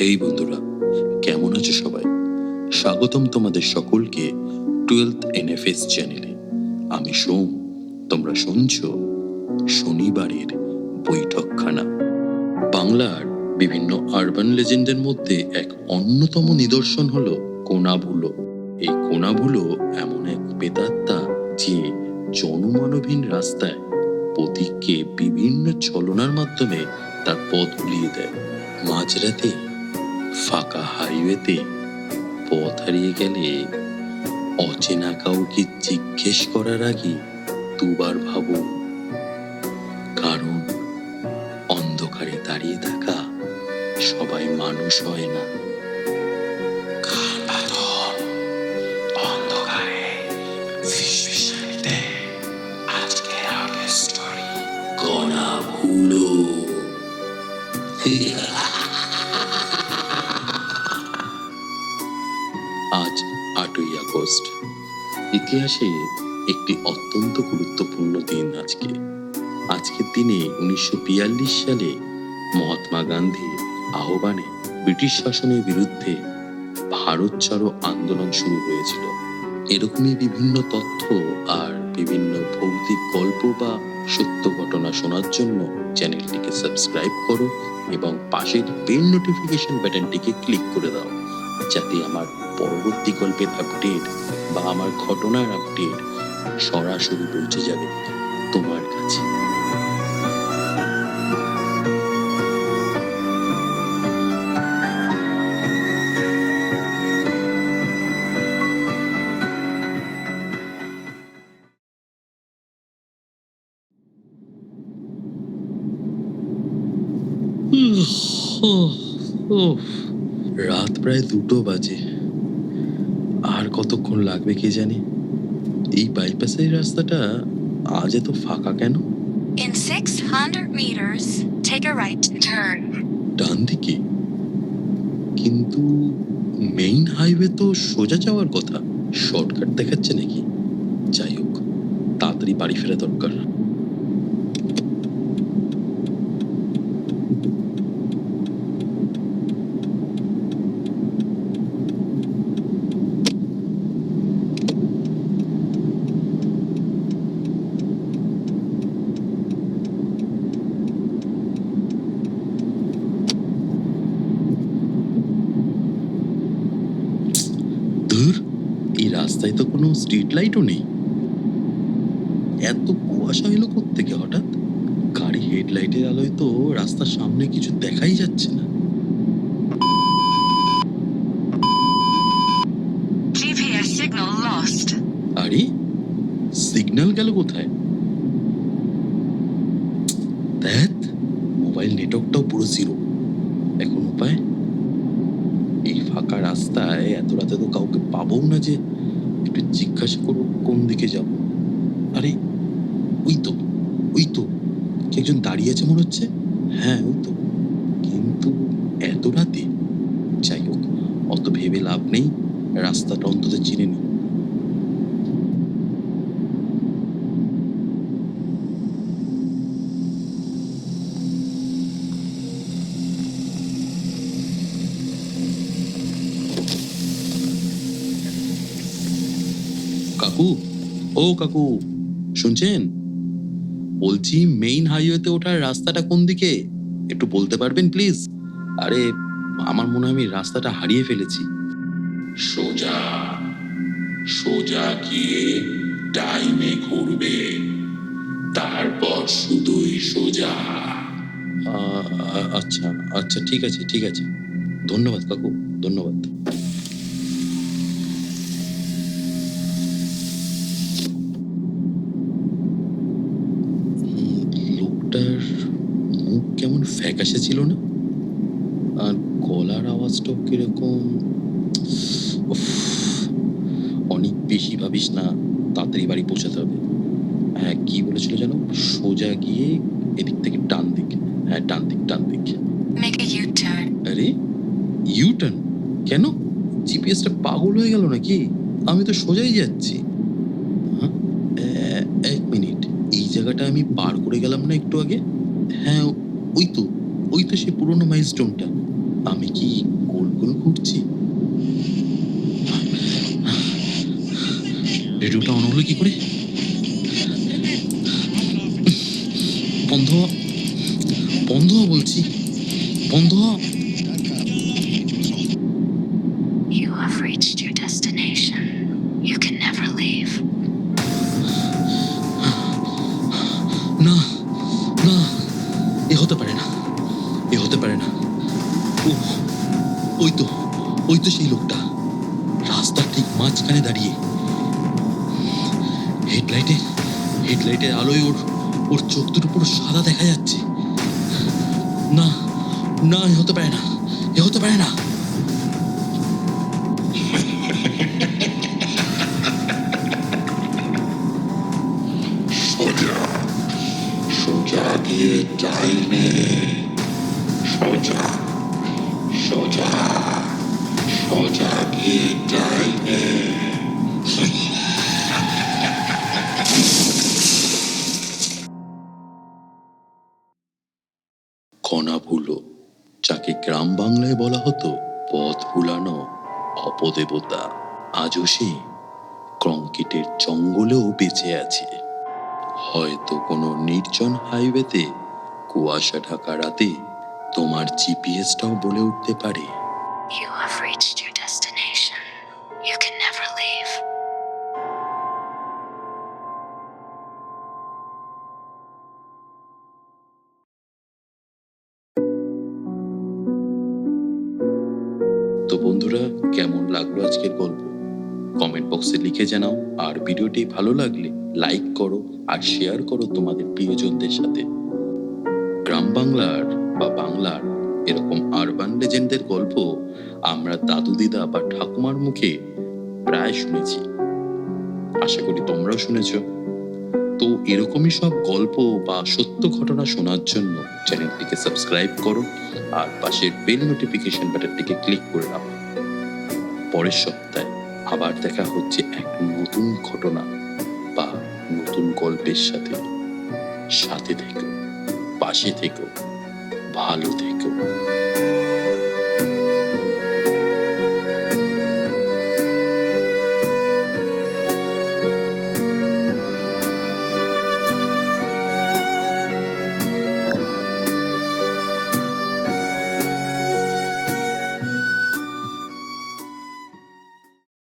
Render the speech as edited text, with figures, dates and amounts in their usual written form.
হেই বন্ধুরা, কেমন আছো সবাই? স্বাগতম তোমাদের সকলকে 12th NFS চ্যানেলে। আমি সোম, তোমরা শুনছো শনিবারের বৈঠকখানা। বাংলার বিভিন্ন আরবান লেজেন্ডের মধ্যে এক অন্যতম নিদর্শন হলো কোনাভুলো। এই কোনাভুলো এমন এক প্রেতাত্মা যে জনমানবহীন রাস্তায় পথিককে বিভিন্ন ছলনার মাধ্যমে তার পথ ভুলিয়ে দেয়। মাঝরাতে ফাঁকা হাইওয়েতে পথ হারিয়ে গেলে অচেনা কাউকে জিজ্ঞেস করার আগে দুবার ভাবুন, কারণ অন্ধকারে দাঁড়িয়ে থাকা সবাই মানুষ হয় না। অন্ধকারে ফিসফিসানিতে আজকে আমাদের স্টোরি কোনাভুলো। আজ 8ই আগস্ট, ইতিহাসে একটি অত্যন্ত গুরুত্বপূর্ণ দিন। আজকের দিনে 1942 সালে মহাত্মা গান্ধীর আহ্বানে ব্রিটিশ শাসনের বিরুদ্ধে ভারত ছাড়ো আন্দোলন শুরু হয়েছিল। এরকমই বিভিন্ন তথ্য আর বিভিন্ন ভৌতিক গল্প বা সত্য ঘটনা শোনার জন্য চ্যানেলটিকে সাবস্ক্রাইব করো এবং পাশের বেল নোটিফিকেশন বাটনটিকে ক্লিক করে দাও, যাতে আমার পরবর্তী গল্পের আপডেট বা আমার ঘটনার আপডেট সরাসরি পৌঁছে যাবে তোমার কাছে। রাত প্রায় 2টো বাজে। আর কতক্ষণ লাগবে কে জানে। এই বাইপাসের রাস্তাটা আজ এত ফাঁকা কেন? In 600 meters, take a right turn. ডান দিকে? কিন্তু মেইন হাইওয়ে তো সোজা যাওয়ার কথা, শর্টকাট দেখাচ্ছে নাকি? যাই হোক, তাড়াতাড়ি বাড়ি ফেরা দরকার। এই রাস্তায় তো কোনো স্ট্রিট লাইটও নেই। এত কুয়াশা এলো কোত্থেকে হঠাৎ? গাড়ি হেডলাইটের আলোয় তো রাস্তার সামনে কিছু দেখাই যাচ্ছে না। GPS signal lost. আরে, সিগন্যাল গেল কোথায়? ধ্যাৎ, মোবাইল নেটওয়ার্কটাও পুরো জিরো। এখন উপায়? এই ফাঁকা রাস্তায় এত রাতে তো কাউকে পাবো না যে একটু জিজ্ঞাসা করবো কোন দিকে যাব। আরে, ওই তো কে একজন দাঁড়িয়ে আছে মনে হচ্ছে। হ্যাঁ, ওই তো। কিন্তু এত রাতে? যাই হোক, অত ভেবে লাভ নেই, রাস্তাটা অন্তত চিনে নি। কাকু, ও কাকু, শুনছেন? বলছি মেইন হাইওয়েতে ওঠার রাস্তাটা কোন দিকে, একটু বলতে পারবেন প্লিজ? আরে, আমার মনে হয় আমি রাস্তাটা হারিয়ে ফেলেছি। সোজা সোজা গিয়ে ডাইনে ঘুরবে, তারপর শুধুই সোজা। আচ্ছা আচ্ছা, ঠিক আছে ঠিক আছে, ধন্যবাদ কাকু, ধন্যবাদ। লোকটার মুখ কেমন ফ্যাকাশে ছিল না? আর গলার আওয়াজটাও কিরকম। উফ, অনেক বেশি ভাবিস না, তাড়াতাড়ি বাড়ি পৌঁছাতে হবে। হ্যাঁ, কি বলেছিল যেন? সোজা গিয়ে এদিক থেকে ডান দিক। হ্যাঁ, ডান দিক ডান দিক। Make a U-turn. আরে, ইউটার্ন কেন? জিপিএসটা পাগল হয়ে গেল নাকি? আমি তো সোজাই যাচ্ছি। হ্যাঁ, 1 মিনিট, এই জায়গাটা আমি পার করে গেলাম না একটু আগে? হ্যাঁ, ওই তো সেই পুরোনো মাইলস্টোনটা। আমি কি গোল গোল ঘুরছি? রেডিওটা অন হলো কি করে? বন্ধ হ, বন্ধ হ বলছি, বন্ধ হ। You have reached your destination. You can never leave. না না, এ হতে পারে না, এ হতে পারে না। ও, ওই তো, ওই তো সেই লোকটা রাস্তার ঠিক মাঝখানে দাঁড়িয়ে। হেডলাইটের আলোয় ওর ওর চোখ দুটো পুরো সাদা দেখা যাচ্ছে। না না, এ হতে পারে না, এ হতে পারে না। সোজা সোজা গিয়ে ডাইনে, সোজা সোজা সোজা গিয়ে ডাইনে। কণা ভুলো, যাকে গ্রাম বাংলায় বলা হতো পথ ভুলানো অপদেবতা, আজও সে কংক্রিটের জঙ্গলেও বেঁচে আছে। হয়তো কোনো নির্জন হাইওয়েতে কুয়াশা ঢাকা রাতে তোমার জিপিএসটাও বলে উঠতে পারে, You have reached your destination. You can never leave. তো বন্ধুরা, কেমন লাগলো আজকের গল্প কমেন্ট বক্সে লিখে জানাও। আর ভিডিওটি ভালো লাগলে লাইক করো আর শেয়ার করো তোমাদের প্রিয়জনদের সাথে। গ্রাম বাংলার বা বাংলার এরকম আরবান লেজেন্ডদের গল্প আমরা দাদু দিদা বা ঠাকুমার মুখে প্রায় শুনেছি, আশা করি তোমরাও শুনেছ। তো এরকমই সব গল্প বা সত্য ঘটনা শোনার জন্য চ্যানেলটিকে সাবস্ক্রাইব করো আর পাশের বেল নোটিফিকেশন বাটনটিকে ক্লিক করে দাও। পরের সপ্তাহে আবার দেখা হচ্ছে এক নতুন ঘটনা বা নতুন গল্পের সাথে। সাথে থেকো, পাশে থেকো, ভালো থেকো।